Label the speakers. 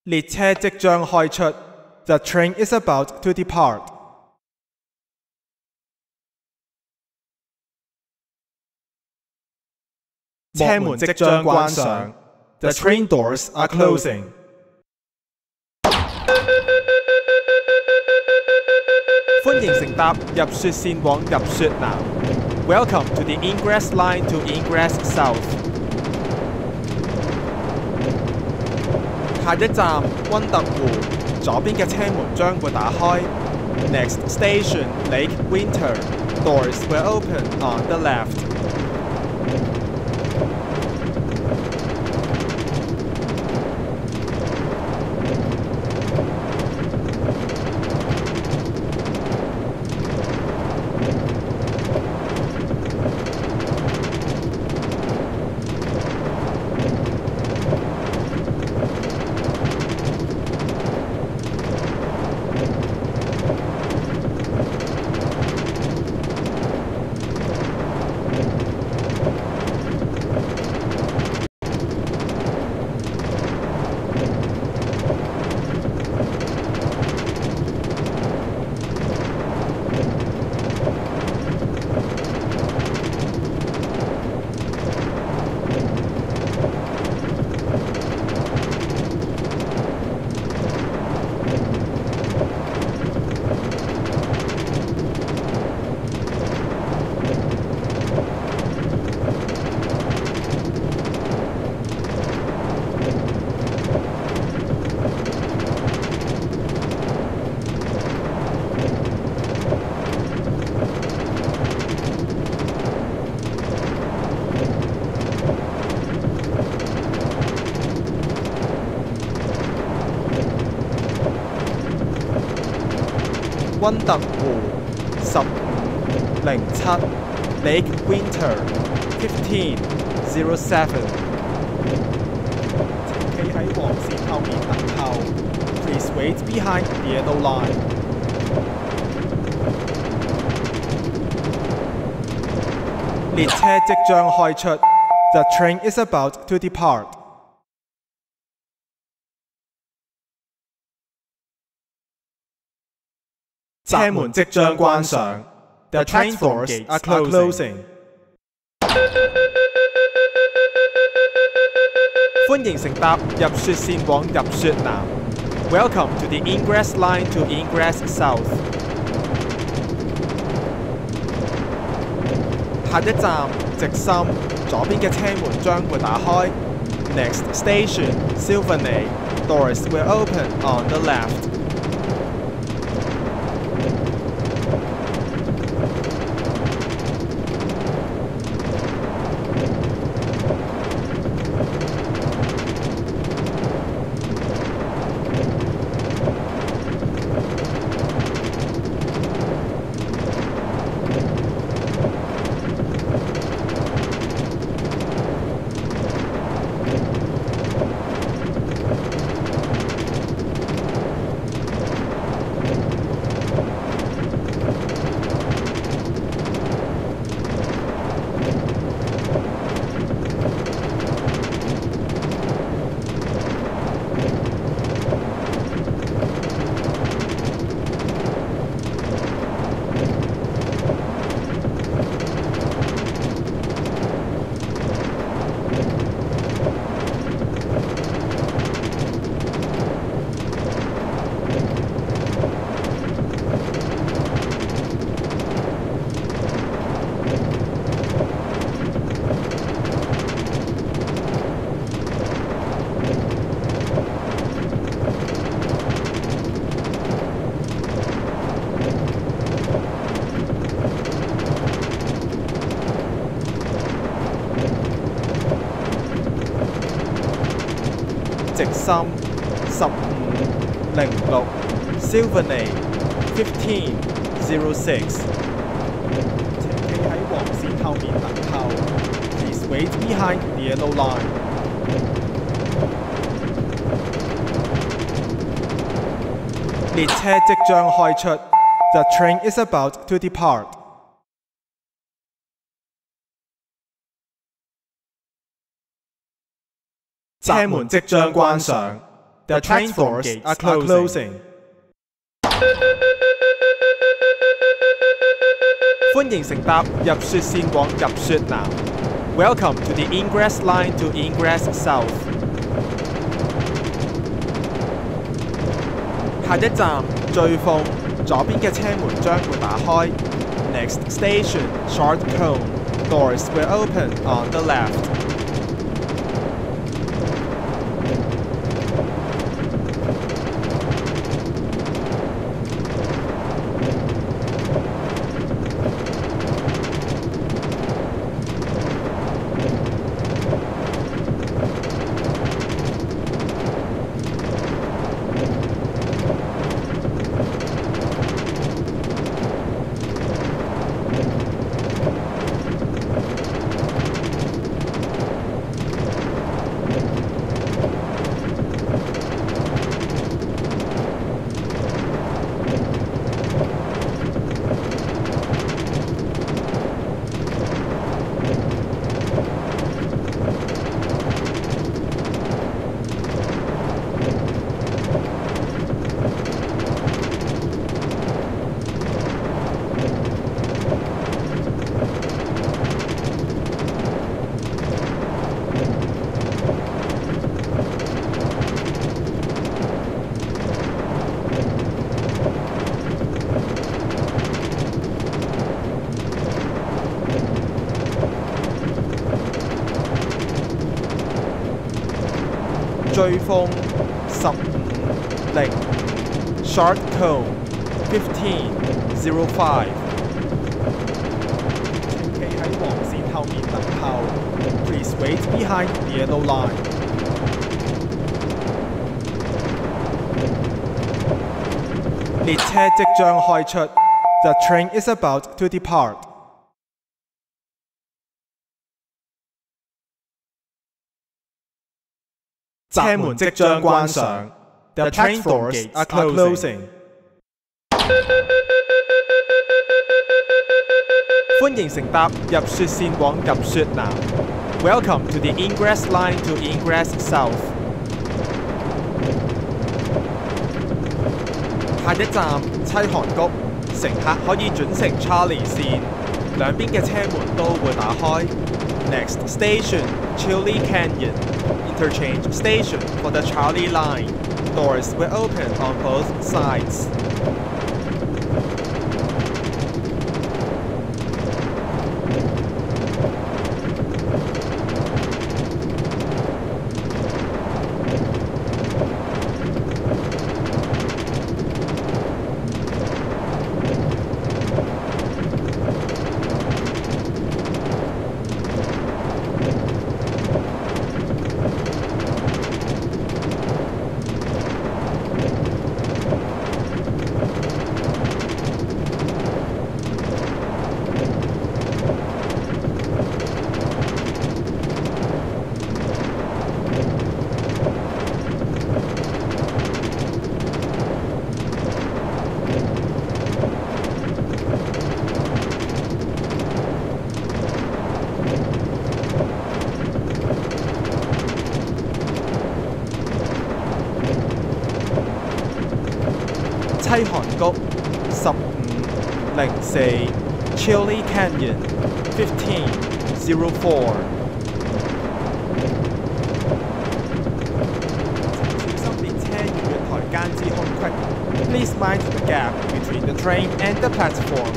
Speaker 1: 列車即將開出。The train is about to depart. 車門即將關上。The train doors are closing. 歡迎乘搭入雪線往入雪南。Welcome to the Ingress Line to Ingress South. 下一站溫特湖，左邊嘅車門將會打開。Next station Lake Winter. Doors will open on the left. 溫特湖1507 Lake Winter 1507。請企喺黃線後面等候。Please wait behind the yellow line. 列車即將開出。The train is about to depart. 車門即將關上。The train doors are closing. 歡迎乘搭入雪線往入雪南。Welcome to the Ingress Line to Ingress South. 下一站直心，左邊嘅車門將會打開。Next station Sylvanay. Doors will open on the left. 直心1506 Sylvanay 1506。請企喺黃線後面等候。Please wait behind the yellow line. 列車即將開出。The train is about to depart. 車門即將關上。The train doors are closing. 歡迎乘搭入雪線往入雪南。Welcome to the Ingress line to Ingress South. 下一站醉鳳，左邊嘅車門將會打開。Next station, Short Cone. Doors will open on the left. 醉鳳1505 Short Cone 1505。請企喺黃線後面等候。Please wait behind the yellow line. 列車即將開出。The train is about to depart. 車門即將關上。The train doors are closing. 歡迎乘搭入雪線往入雪南。Welcome to the Ingress line to Ingress South. 下一站妻韓谷，乘客可以轉乘 Charlie 線，兩邊嘅車門都會打開。Next station, Chili Canyon. Interchange station for the Charlie line. Doors will open on both sides. 妻韓谷1504 Chili Canyon 1504。請小心列車月台間之空隙。Please mind the gap between the train and the platform.